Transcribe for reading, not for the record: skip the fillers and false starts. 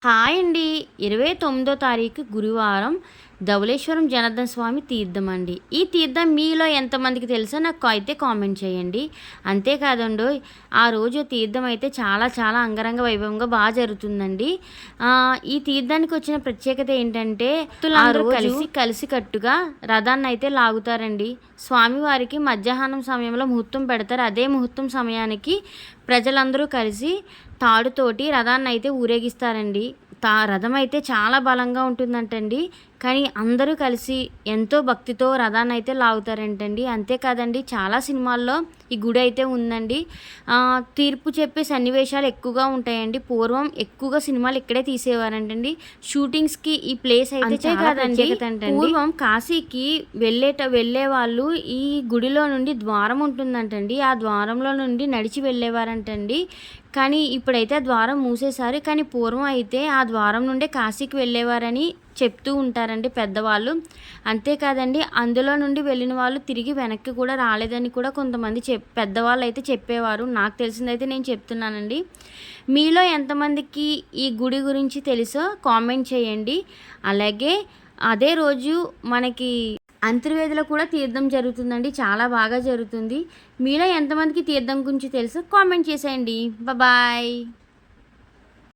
Hi అండి. 29వ తారీఖు గురువారం ధవళేశ్వరం జనార్దన స్వామి తీర్థం అండి. ఈ తీర్థం మీలో ఎంతమందికి తెలుసో నాకు అయితే కామెంట్ చేయండి. అంతేకాదండోయ్, ఆ రోజు తీర్థం అయితే చాలా చాలా అంగరంగ వైభవంగా బాగా జరుగుతుందండి. ఈ తీర్థానికి వచ్చిన ప్రత్యేకత ఏంటంటే భక్తులందరూ కలిసికట్టుగా రథాన్ని అయితే లాగుతారండి. స్వామివారికి మధ్యాహ్నం సమయంలో ముహూర్తం పెడతారు. అదే ముహూర్తం సమయానికి ప్రజలందరూ కలిసి తాడుతోటి రథాన్ని అయితే ఊరేగిస్తారండి. రథం అయితే చాలా బలంగా ఉంటుందంటండి. కానీ అందరూ కలిసి ఎంతో భక్తితో రథాన్ని అయితే లాగుతారంటండి. అంతేకాదండి, చాలా సినిమాల్లో ఈ గుడి అయితే ఉందండి. తీర్పు చెప్పే సన్నివేశాలు ఎక్కువగా ఉంటాయండి. పూర్వం ఎక్కువగా సినిమాలు ఇక్కడే తీసేవారంటండి. షూటింగ్స్కి ఈ ప్లేస్ అయితే చాలా ప్రత్యేకత అంటండి. పూర్వం కాశీకి వెళ్ళే వాళ్ళు ఈ గుడిలో నుండి ద్వారం ఉంటుందంటండి. ఆ ద్వారంలో నుండి నడిచి వెళ్ళేవారంటండి. కానీ ఇప్పుడైతే ఆ ద్వారం మూసేశారు. కానీ పూర్వం అయితే ఆ ద్వారం నుండే కాశీకి వెళ్ళేవారని చెప్తూ ఉంటారండి పెద్దవాళ్ళు. అంతేకాదండి, అందులో నుండి వెళ్ళిన వాళ్ళు తిరిగి వెనక్కి కూడా రాలేదని కూడా కొంతమంది పెద్దవాళ్ళు అయితే చెప్పేవారు. నాకు తెలిసిందైతే నేను చెప్తున్నానండి. మీలో ఎంతమందికి ఈ గుడి గురించి తెలుసో కామెంట్ చేయండి. అలాగే అదే రోజు మనకి అంతర్వేదిలో కూడా తీర్థం జరుగుతుందండి. చాలా బాగా జరుగుతుంది. మీలో ఎంతమందికి తీర్థం గురించి తెలుసో కామెంట్ చేసేయండి. బాయ్.